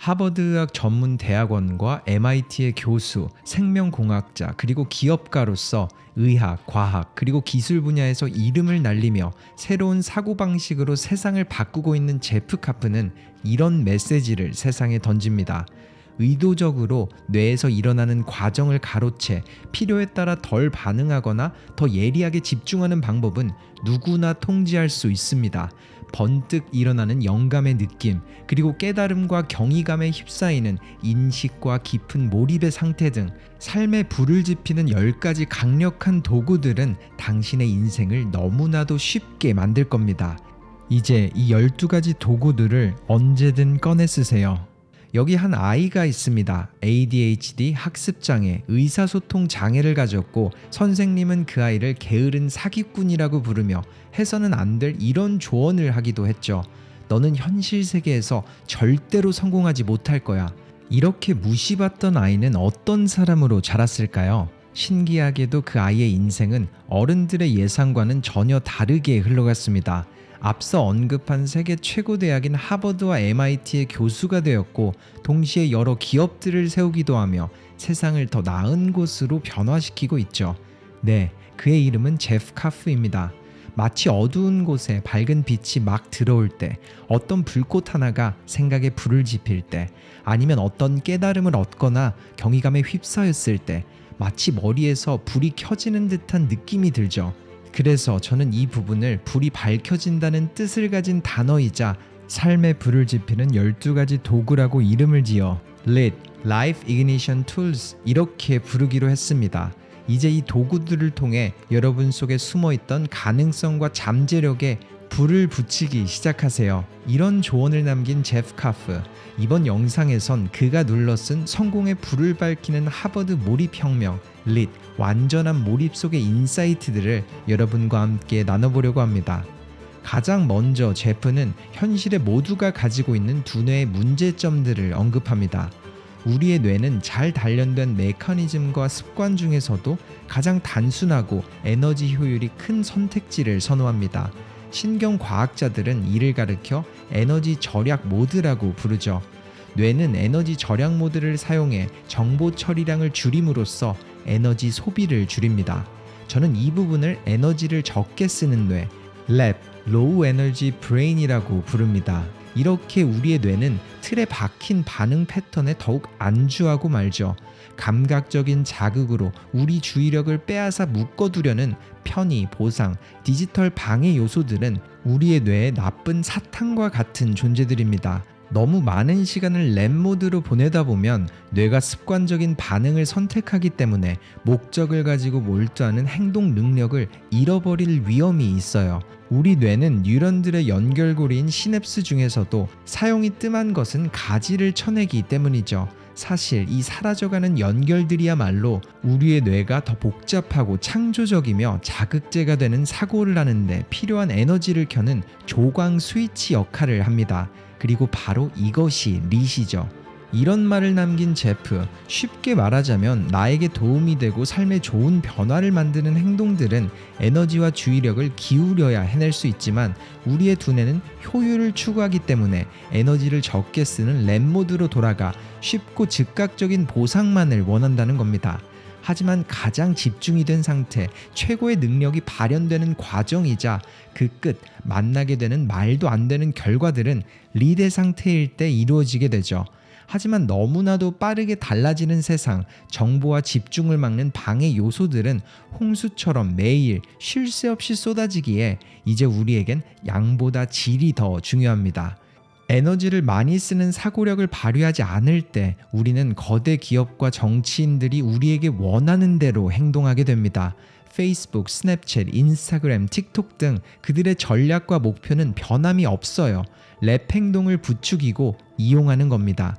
하버드의학 전문 대학원과 MIT의 교수, 생명공학자, 그리고 기업가로서 의학, 과학, 그리고 기술 분야에서 이름을 날리며 새로운 사고방식으로 세상을 바꾸고 있는 제프 카프는 이런 메시지를 세상에 던집니다. 의도적으로 뇌에서 일어나는 과정을 가로채 필요에 따라 덜 반응하거나 더 예리하게 집중하는 방법은 누구나 통제할 수 있습니다. 번뜩 일어나는 영감의 느낌, 그리고 깨달음과 경이감에 휩싸이는 인식과 깊은 몰입의 상태 등 삶에 불을 지피는 10가지 강력한 도구들은 당신의 인생을 너무나도 쉽게 만들 겁니다. 이제 이 12가지 도구들을 언제든 꺼내 쓰세요. 여기 한 아이가 있습니다. ADHD 학습장애, 의사소통 장애를 가졌고 선생님은 그 아이를 게으른 사기꾼이라고 부르며 해서는 안 될 이런 조언을 하기도 했죠. 너는 현실 세계에서 절대로 성공하지 못할 거야. 이렇게 무시받던 아이는 어떤 사람으로 자랐을까요? 신기하게도 그 아이의 인생은 어른들의 예상과는 전혀 다르게 흘러갔습니다. 앞서 언급한 세계 최고 대학인 하버드와 MIT의 교수가 되었고 동시에 여러 기업들을 세우기도 하며 세상을 더 나은 곳으로 변화시키고 있죠. 네, 그의 이름은 제프 카프입니다. 마치 어두운 곳에 밝은 빛이 막 들어올 때, 어떤 불꽃 하나가 생각에 불을 지필 때, 아니면 어떤 깨달음을 얻거나 경이감에 휩싸였을 때 마치 머리에서 불이 켜지는 듯한 느낌이 들죠. 그래서 저는 이 부분을 불이 밝혀진다는 뜻을 가진 단어이자 삶의 불을 지피는 12가지 도구라고 이름을 지어 LIT, Life Ignition Tools 이렇게 부르기로 했습니다. 이제 이 도구들을 통해 여러분 속에 숨어있던 가능성과 잠재력에 불을 붙이기 시작하세요. 이런 조언을 남긴 제프 카프. 이번 영상에선 그가 눌러쓴 성공의 불을 밝히는 하버드 몰입혁명, LIT, 완전한 몰입 속의 인사이트들을 여러분과 함께 나눠보려고 합니다. 가장 먼저 제프는 현실의 모두가 가지고 있는 두뇌의 문제점들을 언급합니다. 우리의 뇌는 잘 단련된 메커니즘과 습관 중에서도 가장 단순하고 에너지 효율이 큰 선택지를 선호합니다. 신경과학자들은 이를 가리켜 에너지 절약 모드라고 부르죠. 뇌는 에너지 절약 모드를 사용해 정보 처리량을 줄임으로써 에너지 소비를 줄입니다. 저는 이 부분을 에너지를 적게 쓰는 뇌, LEB, Low Energy Brain이라고 부릅니다. 이렇게 우리의 뇌는 틀에 박힌 반응 패턴에 더욱 안주하고 말죠. 감각적인 자극으로 우리 주의력을 빼앗아 묶어두려는 편의, 보상, 디지털 방해 요소들은 우리의 뇌의 나쁜 사탕과 같은 존재들입니다. 너무 많은 시간을 램 모드로 보내다 보면 뇌가 습관적인 반응을 선택하기 때문에 목적을 가지고 몰두하는 행동 능력을 잃어버릴 위험이 있어요. 우리 뇌는 뉴런들의 연결고리인 시냅스 중에서도 사용이 뜸한 것은 가지를 쳐내기 때문이죠. 사실 이 사라져가는 연결들이야말로 우리의 뇌가 더 복잡하고 창조적이며 자극제가 되는 사고를 하는데 필요한 에너지를 켜는 조광 스위치 역할을 합니다. 그리고 바로 이것이 릿이죠. 이런 말을 남긴 제프, 쉽게 말하자면 나에게 도움이 되고 삶에 좋은 변화를 만드는 행동들은 에너지와 주의력을 기울여야 해낼 수 있지만 우리의 두뇌는 효율을 추구하기 때문에 에너지를 적게 쓰는 램 모드로 돌아가 쉽고 즉각적인 보상만을 원한다는 겁니다. 하지만 가장 집중이 된 상태, 최고의 능력이 발현되는 과정이자 그 끝, 만나게 되는 말도 안 되는 결과들은 리대 상태일 때 이루어지게 되죠. 하지만 너무나도 빠르게 달라지는 세상, 정보와 집중을 막는 방해 요소들은 홍수처럼 매일 쉴 새 없이 쏟아지기에 이제 우리에겐 양보다 질이 더 중요합니다. 에너지를 많이 쓰는 사고력을 발휘하지 않을 때 우리는 거대 기업과 정치인들이 우리에게 원하는 대로 행동하게 됩니다. 페이스북, 스냅챗, 인스타그램, 틱톡 등 그들의 전략과 목표는 변함이 없어요. 랩 행동을 부추기고 이용하는 겁니다.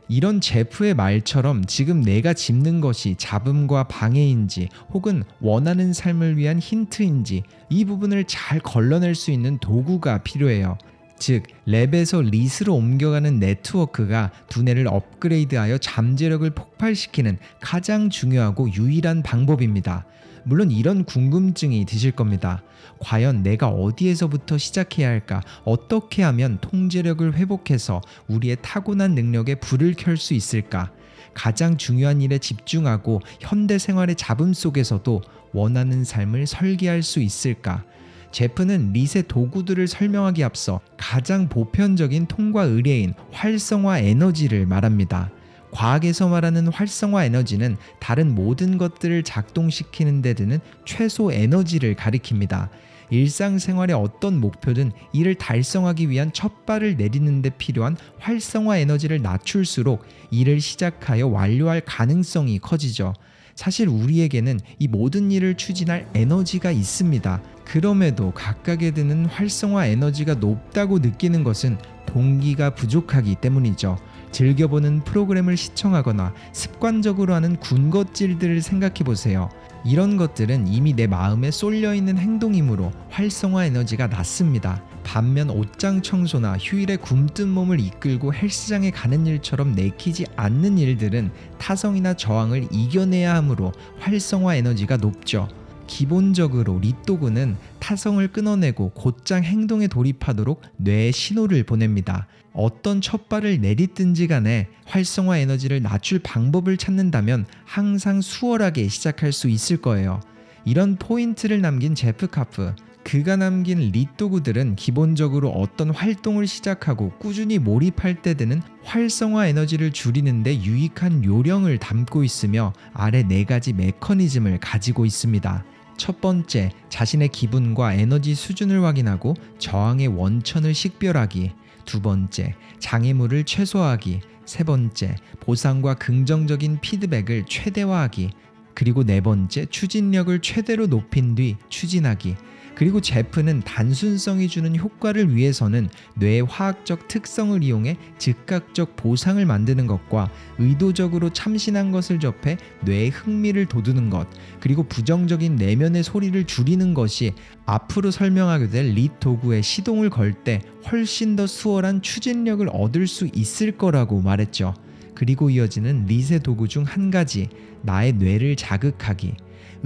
이런 제프의 말처럼 지금 내가 짚는 것이 잡음과 방해인지 혹은 원하는 삶을 위한 힌트인지 이 부분을 잘 걸러낼 수 있는 도구가 필요해요. 즉, 랩에서 릿으로 옮겨가는 네트워크가 두뇌를 업그레이드하여 잠재력을 폭발시키는 가장 중요하고 유일한 방법입니다. 물론 이런 궁금증이 드실 겁니다. 과연 내가 어디에서부터 시작해야 할까? 어떻게 하면 통제력을 회복해서 우리의 타고난 능력에 불을 켤 수 있을까? 가장 중요한 일에 집중하고 현대 생활의 잡음 속에서도 원하는 삶을 설계할 수 있을까? 제프는 릿의 도구들을 설명하기 앞서 가장 보편적인 통과 의례인 활성화 에너지를 말합니다. 과학에서 말하는 활성화 에너지는 다른 모든 것들을 작동시키는 데 드는 최소 에너지를 가리킵니다. 일상생활의 어떤 목표든 이를 달성하기 위한 첫 발을 내리는 데 필요한 활성화 에너지를 낮출수록 일을 시작하여 완료할 가능성이 커지죠. 사실 우리에게는 이 모든 일을 추진할 에너지가 있습니다. 그럼에도 각각에 드는 활성화 에너지가 높다고 느끼는 것은 동기가 부족하기 때문이죠. 즐겨보는 프로그램을 시청하거나 습관적으로 하는 군것질들을 생각해 보세요. 이런 것들은 이미 내 마음에 쏠려있는 행동이므로 활성화 에너지가 낮습니다. 반면 옷장 청소나 휴일에 굼뜬 몸을 이끌고 헬스장에 가는 일처럼 내키지 않는 일들은 타성이나 저항을 이겨내야 하므로 활성화 에너지가 높죠. 기본적으로 릿도그는 타성을 끊어내고 곧장 행동에 돌입하도록 뇌에 신호를 보냅니다. 어떤 첫발을 내딛든지 간에 활성화 에너지를 낮출 방법을 찾는다면 항상 수월하게 시작할 수 있을 거예요. 이런 포인트를 남긴 제프 카프. 그가 남긴 릿도구들은 기본적으로 어떤 활동을 시작하고 꾸준히 몰입할 때 드는 활성화 에너지를 줄이는 데 유익한 요령을 담고 있으며 아래 4가지 메커니즘을 가지고 있습니다. 첫 번째, 자신의 기분과 에너지 수준을 확인하고 저항의 원천을 식별하기. 두 번째, 장애물을 최소화하기. 세 번째, 보상과 긍정적인 피드백을 최대화하기. 그리고 네 번째, 추진력을 최대로 높인 뒤 추진하기. 그리고 제프는 단순성이 주는 효과를 위해서는 뇌의 화학적 특성을 이용해 즉각적 보상을 만드는 것과 의도적으로 참신한 것을 접해 뇌의 흥미를 돋우는 것, 그리고 부정적인 내면의 소리를 줄이는 것이 앞으로 설명하게 될 릿 도구에 시동을 걸 때 훨씬 더 수월한 추진력을 얻을 수 있을 거라고 말했죠. 그리고 이어지는 릿의 도구 중 한 가지, 나의 뇌를 자극하기.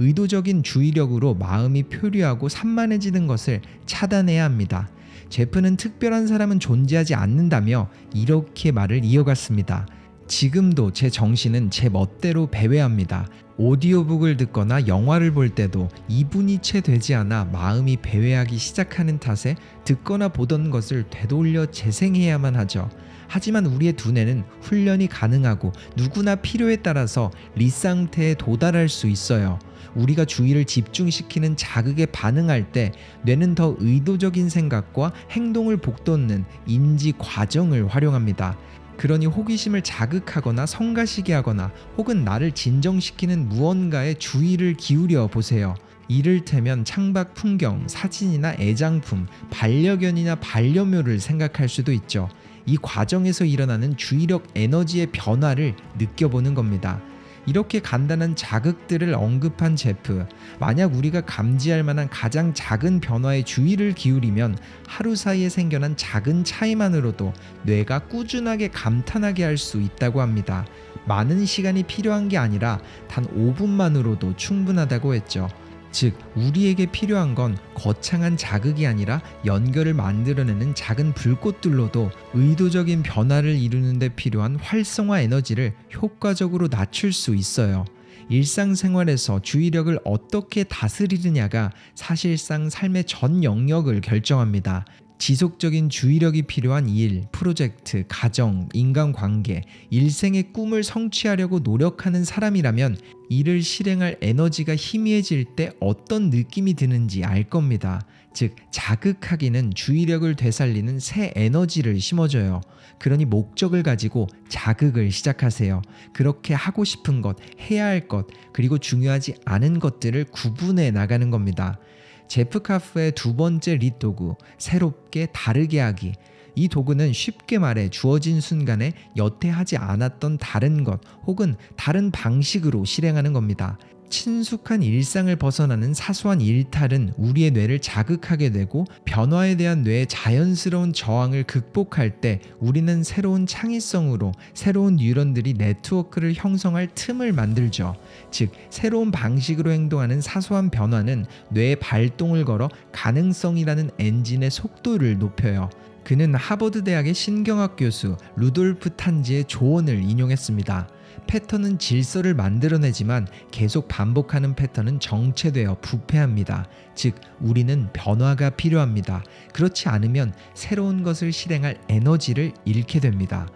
의도적인 주의력으로 마음이 표류하고 산만해지는 것을 차단해야 합니다. 제프는 특별한 사람은 존재하지 않는다며 이렇게 말을 이어갔습니다. 지금도 제 정신은 제 멋대로 배회합니다. 오디오북을 듣거나 영화를 볼 때도 2분이 채 되지 않아 마음이 배회하기 시작하는 탓에 듣거나 보던 것을 되돌려 재생해야만 하죠. 하지만 우리의 두뇌는 훈련이 가능하고 누구나 필요에 따라서 릿 상태에 도달할 수 있어요. 우리가 주의를 집중시키는 자극에 반응할 때 뇌는 더 의도적인 생각과 행동을 북돋는 인지 과정을 활용합니다. 그러니 호기심을 자극하거나 성가시게 하거나 혹은 나를 진정시키는 무언가에 주의를 기울여 보세요. 이를테면 창밖 풍경, 사진이나 애장품, 반려견이나 반려묘를 생각할 수도 있죠. 이 과정에서 일어나는 주의력 에너지의 변화를 느껴보는 겁니다. 이렇게 간단한 자극들을 언급한 제프, 만약 우리가 감지할 만한 가장 작은 변화에 주의를 기울이면 하루 사이에 생겨난 작은 차이만으로도 뇌가 꾸준하게 감탄하게 할 수 있다고 합니다. 많은 시간이 필요한 게 아니라 단 5분만으로도 충분하다고 했죠. 즉, 우리에게 필요한 건 거창한 자극이 아니라 연결을 만들어내는 작은 불꽃들로도 의도적인 변화를 이루는 데 필요한 활성화 에너지를 효과적으로 낮출 수 있어요. 일상생활에서 주의력을 어떻게 다스리느냐가 사실상 삶의 전 영역을 결정합니다. 지속적인 주의력이 필요한 일, 프로젝트, 가정, 인간관계, 일생의 꿈을 성취하려고 노력하는 사람이라면 이를 실행할 에너지가 희미해질 때 어떤 느낌이 드는지 알 겁니다. 즉, 자극하기는 주의력을 되살리는 새 에너지를 심어줘요. 그러니 목적을 가지고 자극을 시작하세요. 그렇게 하고 싶은 것, 해야 할 것, 그리고 중요하지 않은 것들을 구분해 나가는 겁니다. 제프 카프의 두 번째 릿 도구, 새롭게 다르게 하기. 이 도구는 쉽게 말해 주어진 순간에 여태 하지 않았던 다른 것 혹은 다른 방식으로 실행하는 겁니다. 친숙한 일상을 벗어나는 사소한 일탈은 우리의 뇌를 자극하게 되고 변화에 대한 뇌의 자연스러운 저항을 극복할 때 우리는 새로운 창의성으로 새로운 뉴런들이 네트워크를 형성할 틈을 만들죠. 즉, 새로운 방식으로 행동하는 사소한 변화는 뇌의 발동을 걸어 가능성이라는 엔진의 속도를 높여요. 그는 하버드 대학의 신경학 교수 루돌프 탄지의 조언을 인용했습니다. 패턴은 질서를 만들어내지만 계속 반복하는 패턴은 정체되어 부패합니다. 즉, 우리는 변화가 필요합니다. 그렇지 않으면 새로운 것을 실행할 에너지를 잃게 됩니다.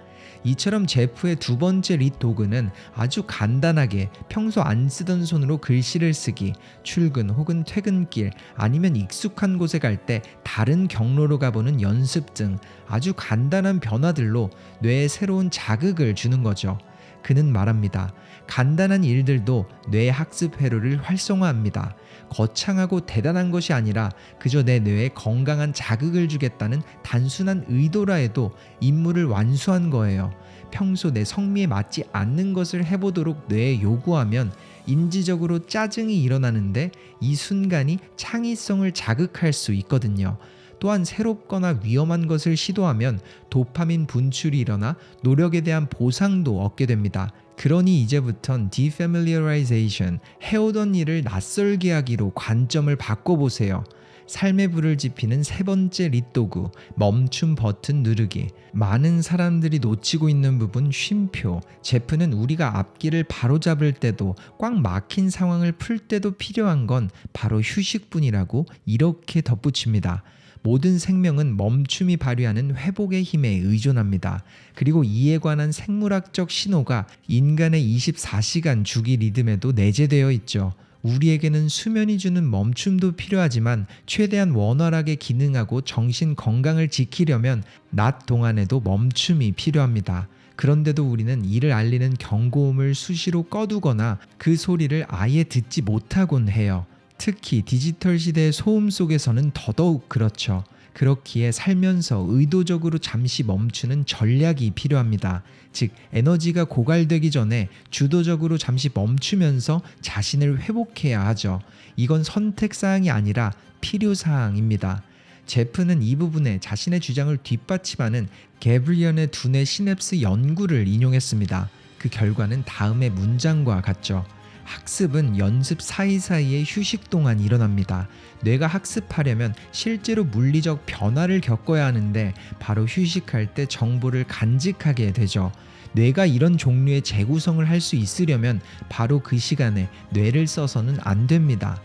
이처럼 제프의 두 번째 릿 도구는 아주 간단하게 평소 안 쓰던 손으로 글씨를 쓰기, 출근 혹은 퇴근길 아니면 익숙한 곳에 갈 때 다른 경로로 가보는 연습 등 아주 간단한 변화들로 뇌에 새로운 자극을 주는 거죠. 그는 말합니다. 간단한 일들도 뇌의 학습 회로를 활성화합니다. 거창하고 대단한 것이 아니라 그저 내 뇌에 건강한 자극을 주겠다는 단순한 의도라 해도 임무를 완수한 거예요. 평소 내 성미에 맞지 않는 것을 해보도록 뇌에 요구하면 인지적으로 짜증이 일어나는데 이 순간이 창의성을 자극할 수 있거든요. 또한 새롭거나 위험한 것을 시도하면 도파민 분출이 일어나 노력에 대한 보상도 얻게 됩니다. 그러니 이제부턴 defamiliarization, 해오던 일을 낯설게 하기로 관점을 바꿔보세요. 삶의 불을 지피는 세 번째 릿도구, 멈춤 버튼 누르기. 많은 사람들이 놓치고 있는 부분 쉼표. 제프는 우리가 앞길을 바로잡을 때도 꽉 막힌 상황을 풀 때도 필요한 건 바로 휴식뿐이라고 이렇게 덧붙입니다. 모든 생명은 멈춤이 발휘하는 회복의 힘에 의존합니다. 그리고 이에 관한 생물학적 신호가 인간의 24시간 주기 리듬에도 내재되어 있죠. 우리에게는 수면이 주는 멈춤도 필요하지만 최대한 원활하게 기능하고 정신 건강을 지키려면 낮 동안에도 멈춤이 필요합니다. 그런데도 우리는 이를 알리는 경고음을 수시로 꺼두거나 그 소리를 아예 듣지 못하곤 해요. 특히 디지털 시대의 소음 속에서는 더더욱 그렇죠. 그렇기에 살면서 의도적으로 잠시 멈추는 전략이 필요합니다. 즉, 에너지가 고갈되기 전에 주도적으로 잠시 멈추면서 자신을 회복해야 하죠. 이건 선택사항이 아니라 필요사항입니다. 제프는 이 부분에 자신의 주장을 뒷받침하는 게브리언의 두뇌 시냅스 연구를 인용했습니다. 그 결과는 다음의 문장과 같죠. 학습은 연습 사이사이의 휴식 동안 일어납니다. 뇌가 학습하려면 실제로 물리적 변화를 겪어야 하는데 바로 휴식할 때 정보를 간직하게 되죠. 뇌가 이런 종류의 재구성을 할 수 있으려면 바로 그 시간에 뇌를 써서는 안 됩니다.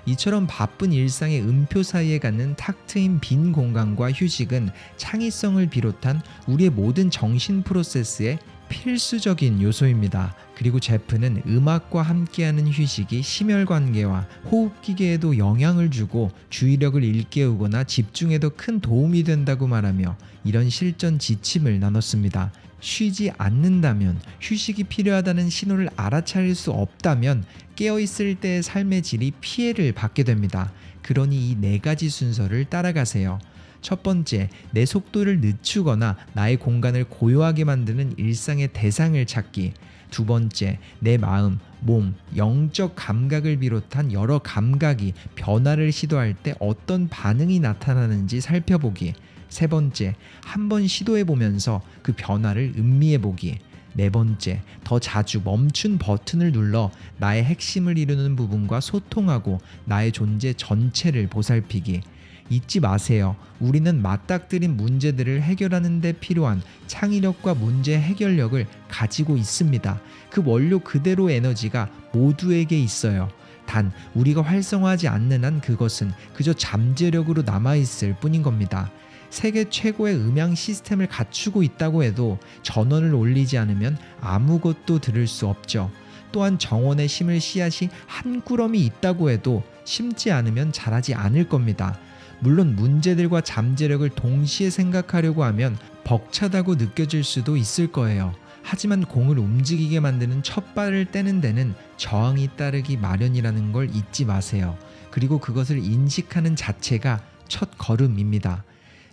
이처럼 바쁜 일상의 음표 사이에 갖는 탁 트인 빈 공간과 휴식은 창의성을 비롯한 우리의 모든 정신 프로세스의 필수적인 요소입니다. 그리고 제프는 음악과 함께하는 휴식이 심혈관계와 호흡기계에도 영향을 주고 주의력을 일깨우거나 집중에도 큰 도움이 된다고 말하며 이런 실전 지침을 나눴습니다. 쉬지 않는다면, 휴식이 필요하다는 신호를 알아차릴 수 없다면 깨어있을 때의 삶의 질이 피해를 받게 됩니다. 그러니 이 네 가지 순서를 따라가세요. 첫 번째, 내 속도를 늦추거나 나의 공간을 고요하게 만드는 일상의 대상을 찾기. 두 번째, 내 마음, 몸, 영적 감각을 비롯한 여러 감각이 변화를 시도할 때 어떤 반응이 나타나는지 살펴보기. 세 번째, 한번 시도해보면서 그 변화를 음미해보기. 네 번째, 더 자주 멈춘 버튼을 눌러 나의 핵심을 이루는 부분과 소통하고 나의 존재 전체를 보살피기. 잊지 마세요. 우리는 맞닥뜨린 문제들을 해결하는 데 필요한 창의력과 문제 해결력을 가지고 있습니다. 그 원료 그대로의 에너지가 모두에게 있어요. 단 우리가 활성화하지 않는 한 그것은 그저 잠재력으로 남아있을 뿐인 겁니다. 세계 최고의 음향 시스템을 갖추고 있다고 해도 전원을 올리지 않으면 아무것도 들을 수 없죠. 또한 정원의 심을 씨앗이 한 꾸러미 있다고 해도 심지 않으면 자라지 않을 겁니다. 물론 문제들과 잠재력을 동시에 생각하려고 하면 벅차다고 느껴질 수도 있을 거예요. 하지만 공을 움직이게 만드는 첫 발을 떼는 데는 저항이 따르기 마련이라는 걸 잊지 마세요. 그리고 그것을 인식하는 자체가 첫 걸음입니다.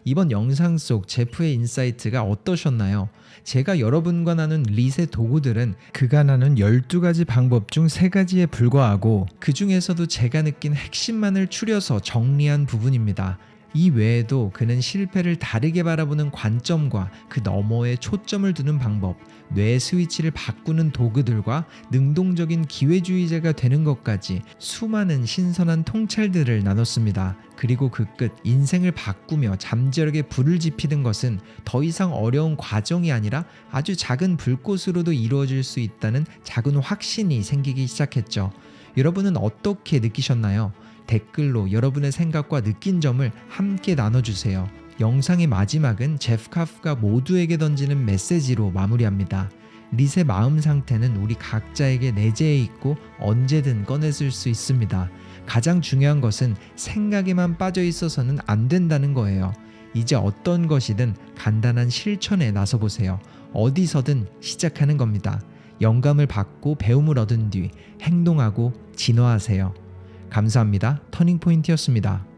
이번 영상 속 제프의 인사이트가 어떠셨나요? 제가 여러분과 나눈 리셋 도구들은 그가 나눈 12가지 방법 중 3가지에 불과하고 그 중에서도 제가 느낀 핵심만을 추려서 정리한 부분입니다. 이 외에도 그는 실패를 다르게 바라보는 관점과 그 너머에 초점을 두는 방법, 뇌 스위치를 바꾸는 도구들과 능동적인 기회주의자가 되는 것까지 수많은 신선한 통찰들을 나눴습니다. 그리고 그 끝 인생을 바꾸며 잠재력에 불을 지피는 것은 더 이상 어려운 과정이 아니라 아주 작은 불꽃으로도 이루어질 수 있다는 작은 확신이 생기기 시작했죠. 여러분은 어떻게 느끼셨나요? 댓글로 여러분의 생각과 느낀 점을 함께 나눠주세요. 영상의 마지막은 제프 카프가 모두에게 던지는 메시지로 마무리합니다. 리셋 마음 상태는 우리 각자에게 내재해 있고 언제든 꺼내줄 수 있습니다. 가장 중요한 것은 생각에만 빠져 있어서는 안 된다는 거예요. 이제 어떤 것이든 간단한 실천에 나서보세요. 어디서든 시작하는 겁니다. 영감을 받고 배움을 얻은 뒤 행동하고 진화하세요. 감사합니다. 터닝포인트였습니다.